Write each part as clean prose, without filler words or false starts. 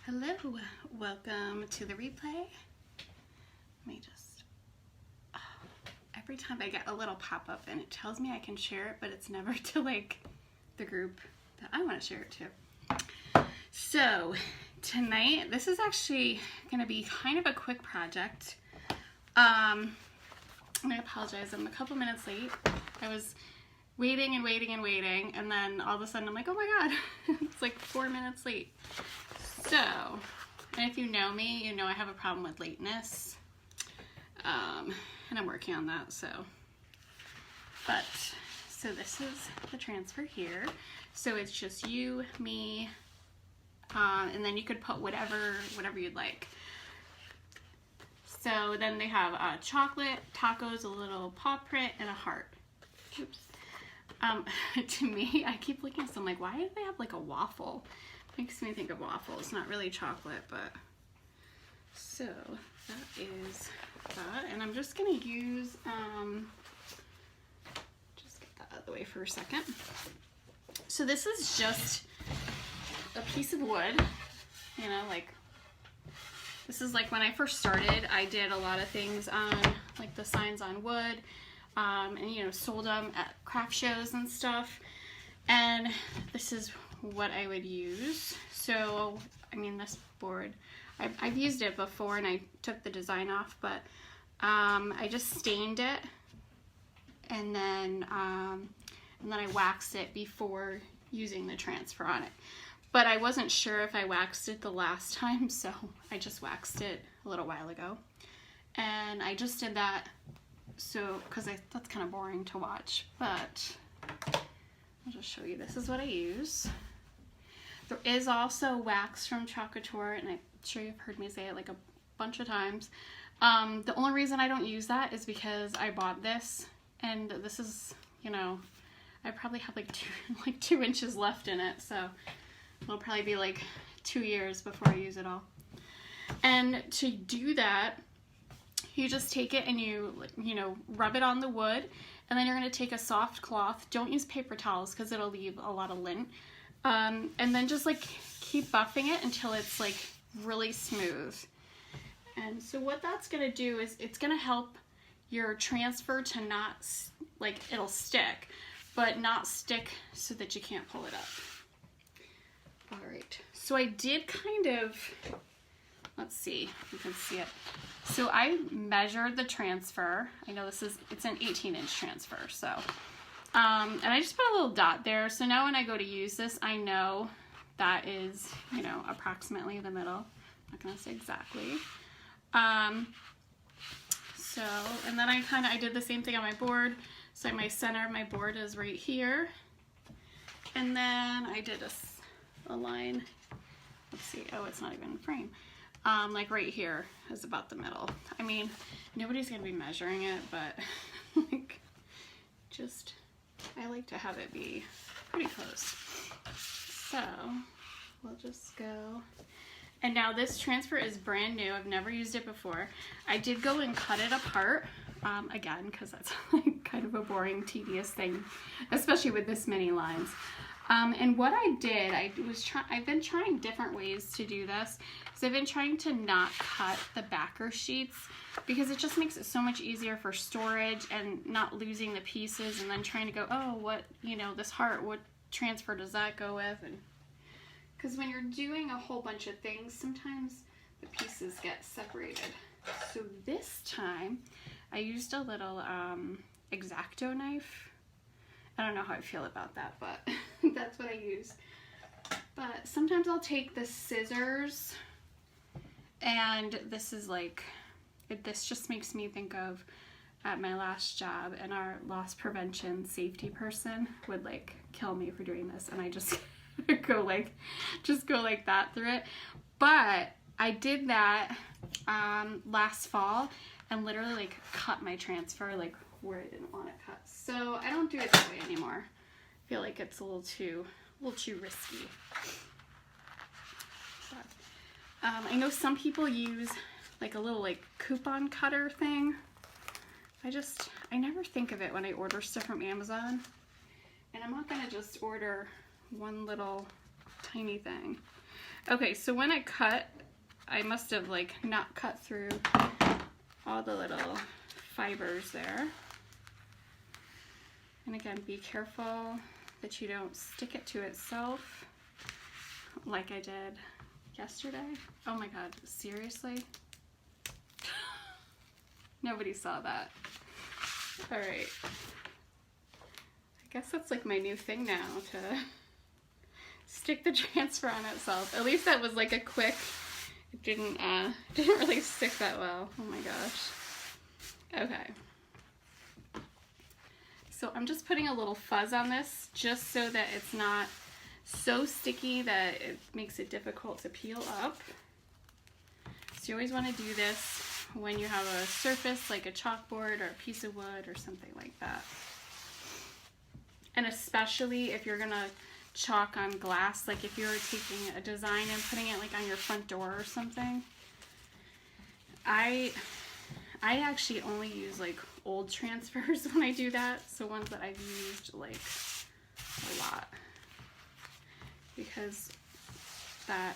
Hello, welcome to the replay. Let me just, every time I get a little pop-up and it tells me I can share it, but it's never to like the group that I want to share it to. So tonight, this is actually going to be kind of a quick project. I apologize, I'm a couple minutes late. I was waiting and waiting and waiting, and then all of a sudden I'm like, oh my god, it's like 4 minutes late. So, and if you know me, you know I have a problem with lateness, and I'm working on that, so this is the transfer here. So it's just you, me, and then you could put whatever you'd like. So then they have chocolate, tacos, a little paw print, and a heart. Oops. To me, I keep looking at this, I'm like, why do they have like a waffle? Makes me think of waffles, not really chocolate, but so that is that. And I'm just gonna use, just get that out of the way for a second. So this is just a piece of wood, you know, like, this is like when I first started, I did a lot of things on like the signs on wood, and you know, sold them at craft shows and stuff. And this is what I would use. So, I mean, this board, I've used it before and I took the design off, but I just stained it and then I waxed it before using the transfer on it. But I wasn't sure if I waxed it the last time, so I just waxed it a little while ago. And I just did that so, because that's kind of boring to watch, but I'll just show you. This is what I use. There is also wax from Chalk Couture, and I'm sure you've heard me say it like a bunch of times. The only reason I don't use that is because I bought this, and this is, you know, I probably have like 2 inches left in it, so it'll probably be like 2 years before I use it all. And to do that, you just take it and you know, rub it on the wood, and then you're going to take a soft cloth. Don't use paper towels because it'll leave a lot of lint. And then just like keep buffing it until it's like really smooth. And so what that's going to do is it's going to help your transfer to not, like, it'll stick, but not stick so that you can't pull it up. All right. So I did kind of, let's see if you can see it. So I measured the transfer. I know it's an 18-inch transfer, so. And I just put a little dot there. So now when I go to use this, I know that is, you know, approximately the middle. I'm not gonna say exactly. So, and then I did the same thing on my board. So my center of my board is right here. And then I did a line, let's see, oh, it's not even in frame. Like right here is about the middle. I mean, nobody's gonna be measuring it, but like, just, I like to have it be pretty close. So we'll just go. And now this transfer is brand new. I've never used it before. I did go and cut it apart, again, because that's like kind of a boring, tedious thing, especially with this many lines. And what I did, I've been trying different ways to do this. So I've been trying to not cut the backer sheets because it just makes it so much easier for storage and not losing the pieces and then trying to go, oh, what, you know, this heart, what transfer does that go with? And because when you're doing a whole bunch of things, sometimes the pieces get separated. So this time I used a little X-Acto knife. I don't know how I feel about that, but that's what I use. But sometimes I'll take the scissors, and this is like, this just makes me think of at my last job, and our loss prevention safety person would like kill me for doing this, and I just go like that through it. But I did that last fall and literally like cut my transfer like where I didn't want it cut. So I don't do it that way anymore. I feel like it's a little too risky. But, I know some people use like a little like coupon cutter thing. I never think of it when I order stuff from Amazon. And I'm not gonna just order one little tiny thing. Okay, so when I cut, I must have like not cut through all the little fibers there. And again, be careful that you don't stick it to itself like I did yesterday. Oh my God, seriously? Nobody saw that. All right. I guess that's like my new thing now, to stick the transfer on itself. At least that was like a quick, it didn't really stick that well. Oh my gosh. Okay. So I'm just putting a little fuzz on this just so that it's not so sticky that it makes it difficult to peel up. So you always want to do this when you have a surface like a chalkboard or a piece of wood or something like that. And especially if you're gonna chalk on glass, like if you were taking a design and putting it like on your front door or something. I actually only use like old transfers when I do that, so ones that I've used like a lot, because that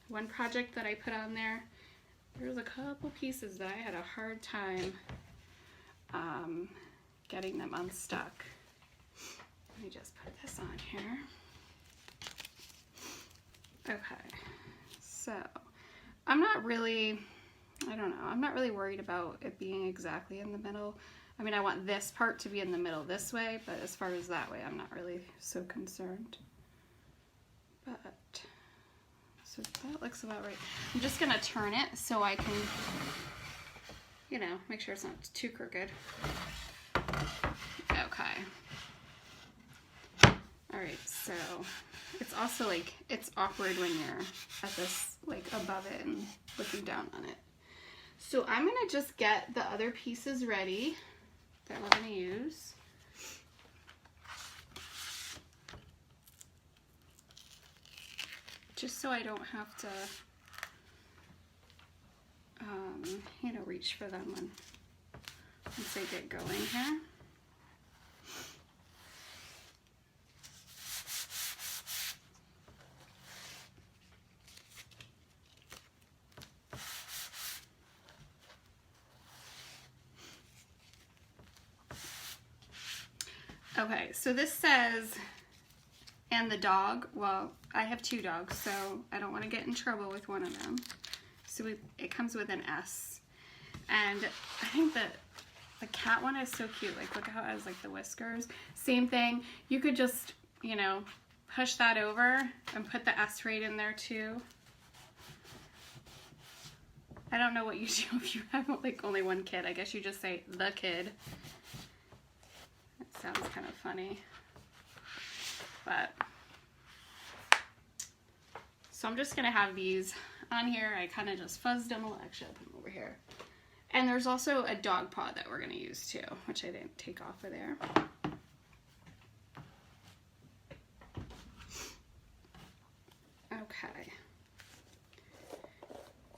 one project that I put on there, there was a couple pieces that I had a hard time getting them unstuck. Let me just put this on here. Okay, so I'm not really, I don't know, I'm not really worried about it being exactly in the middle. I mean, I want this part to be in the middle this way, but as far as that way, I'm not really so concerned. But, so that looks about right. I'm just gonna turn it so I can, you know, make sure it's not too crooked. Okay. All right, so it's also like, it's awkward when you're at this, like above it and looking down on it. So I'm gonna just get the other pieces ready that we're gonna use. Just so I don't have to, you know, reach for them once they get going here. Okay, so this says, and the dog, well, I have 2 dogs, so I don't want to get in trouble with one of them. So it comes with an S. And I think that the cat one is so cute. Like, look how it has like the whiskers. Same thing. You could just, you know, push that over and put the S right in there too. I don't know what you do if you have like only one kid. I guess you just say the kid. That sounds kind of funny. But so I'm just gonna have these on here. I kind of just fuzzed them. Actually, I'll put them over here. And there's also a dog paw that we're gonna use too, which I didn't take off of there. Okay.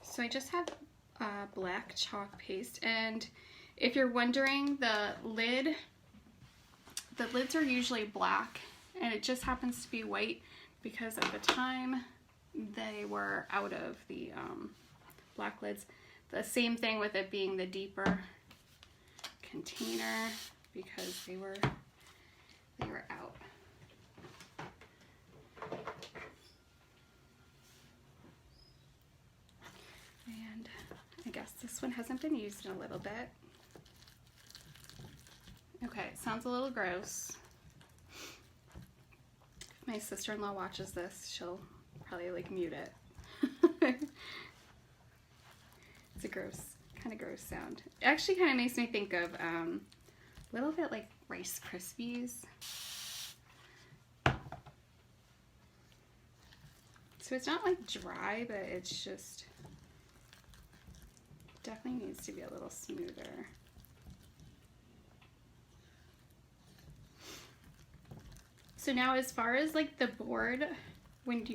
So I just have black chalk paste, and if you're wondering, the lids are usually black, and it just happens to be white because at the time they were out of the black lids. The same thing with it being the deeper container, because they were out. And I guess this one hasn't been used in a little bit. Okay, it sounds a little gross. If my sister-in-law watches this, she'll probably like mute it. It's a kind of gross sound. It actually kind of makes me think of a little bit like Rice Krispies. So it's not like dry, but it's just, definitely needs to be a little smoother. So now as far as like the board,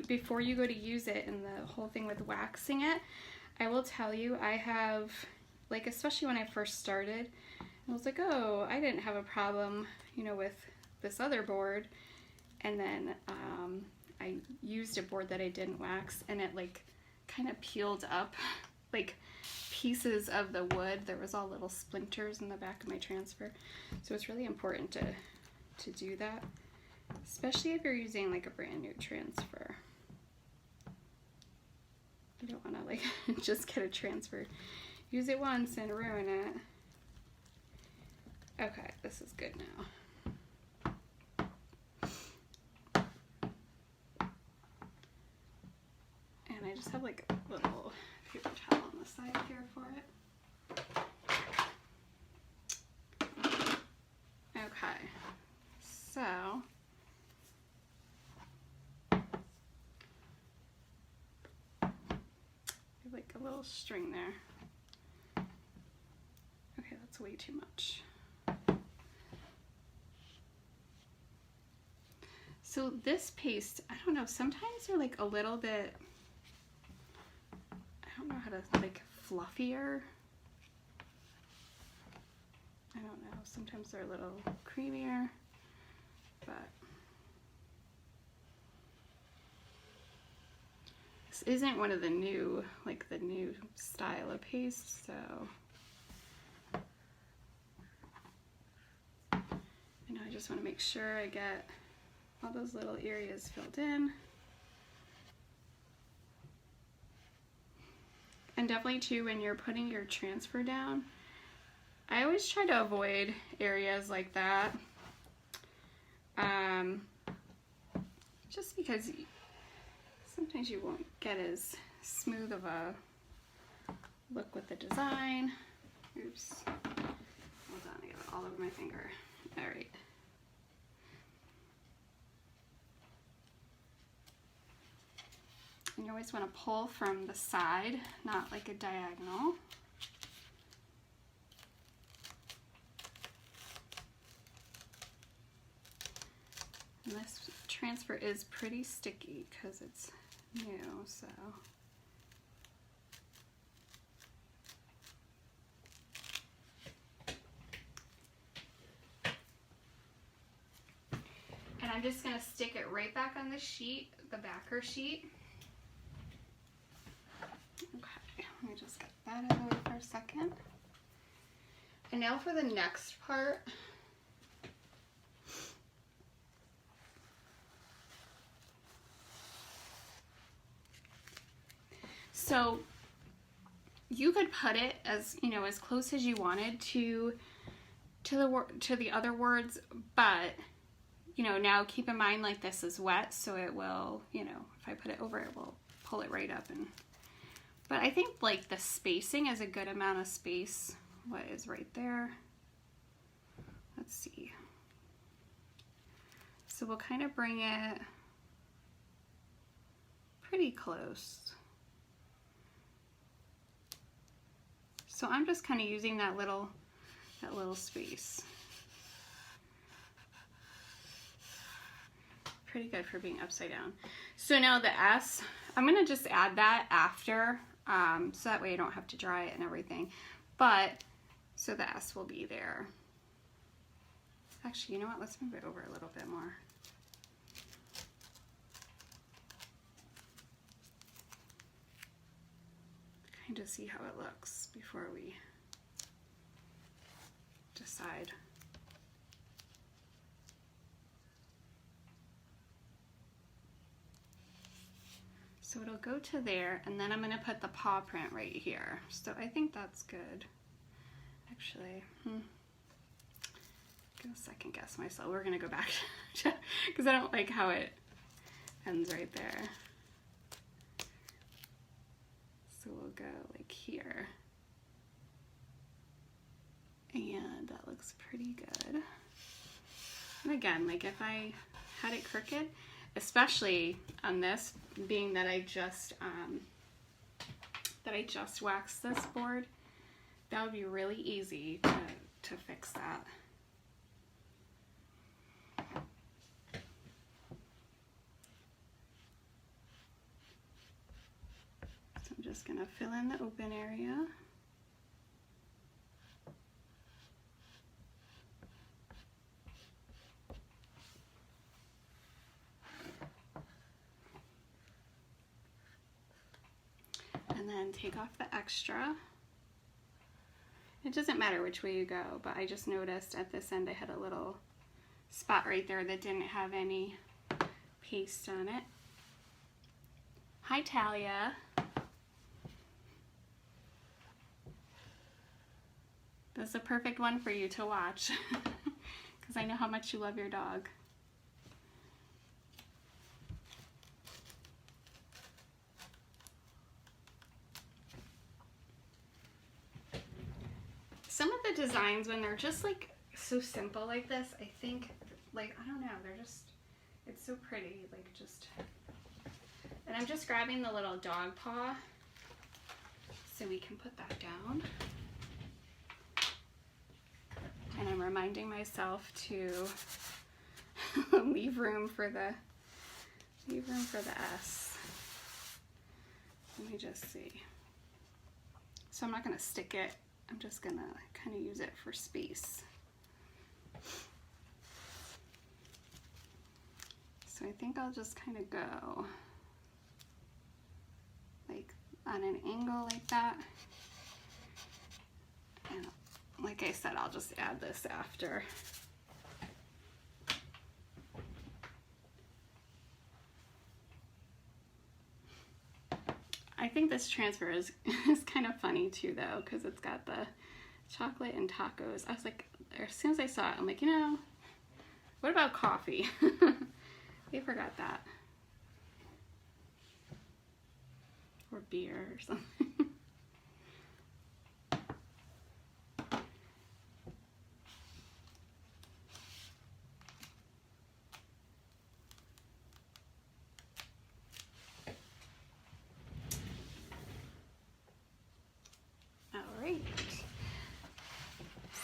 before you go to use it and the whole thing with waxing it, I will tell you, I have, like, especially when I first started, I was like, oh, I didn't have a problem, you know, with this other board. And then I used a board that I didn't wax, and it like kind of peeled up like pieces of the wood. There was all little splinters in the back of my transfer. So it's really important to do that, especially if you're using like a brand new transfer. You don't want to like just get a transfer, use it once and ruin it. Okay, this is good now. And I just have like a little paper towel on the side here for it. Okay, so like a little string there. Okay, that's way too much. So this paste, I don't know, sometimes they're like a little bit, I don't know how to, like fluffier. I don't know, sometimes they're a little creamier, but this isn't one of the new, like the new style of paste, so I know I just want to make sure I get all those little areas filled in. And definitely too, when you're putting your transfer down, I always try to avoid areas like that. Just because sometimes you won't get as smooth of a look with the design. Oops. Hold on, I got it all over my finger. All right. And you always want to pull from the side, not like a diagonal. And this transfer is pretty sticky because it's new, so. And I'm just going to stick it right back on the sheet, the backer sheet. Okay, let me just get that out of the way for a second. And now for the next part. So you could put it as, you know, as close as you wanted to the other words, but you know, now keep in mind like this is wet, so it will, you know, if I put it over, it will pull it right up. And but I think like the spacing is a good amount of space. What is right there? Let's see. So we'll kind of bring it pretty close. So I'm just kind of using that little space. Pretty good for being upside down. So now the S, I'm gonna just add that after, so that way I don't have to dry it and everything. But, so the S will be there. Actually, you know what, let's move it over a little bit more. Kind of see how it looks before we decide. So it'll go to there, and then I'm going to put the paw print right here. So I think that's good. Actually, I'm gonna second guess myself. We're going to go back to, because I don't like how it ends right there. So we'll go like here. And that looks pretty good. And again, like if I had it crooked, especially on this, being that I just waxed this board, that would be really easy to fix that. So I'm just gonna fill in the open area. and then take off the extra. It doesn't matter which way you go, but I just noticed at this end I had a little spot right there that didn't have any paste on it. Hi, Talia. This is a perfect one for you to watch because I know how much you love your dog. Some of the designs, when they're just like so simple like this, I think, like, I don't know, they're just, it's so pretty, like just, and I'm just grabbing the little dog paw so we can put that down. And I'm reminding myself to leave room for the S. Let me just see. So I'm not gonna stick it. I'm just gonna kind of use it for space. So I think I'll just kind of go like on an angle like that. And like I said, I'll just add this after. I think this transfer is kind of funny too though, because it's got the chocolate and tacos. I was like, as soon as I saw it, I'm like, you know, what about coffee? They forgot that. Or beer or something.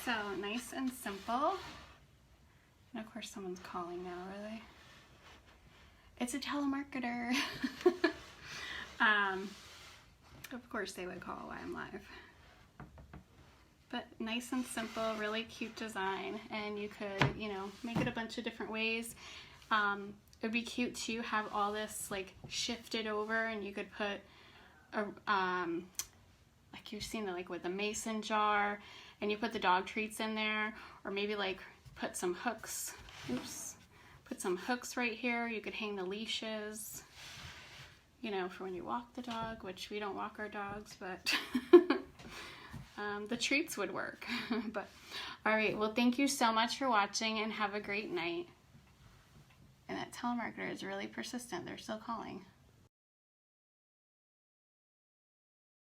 So nice and simple. And of course someone's calling now, are they? It's a telemarketer. Of course they would call while I'm live. But nice and simple, really cute design. And you could, you know, make it a bunch of different ways. It'd be cute to have all this like shifted over, and you could put a, like you've seen it like with the mason jar, and you put the dog treats in there, or maybe like put some hooks, put some hooks right here. You could hang the leashes, you know, for when you walk the dog, which we don't walk our dogs, but the treats would work. But all right, well, thank you so much for watching and have a great night. And that telemarketer is really persistent. They're still calling.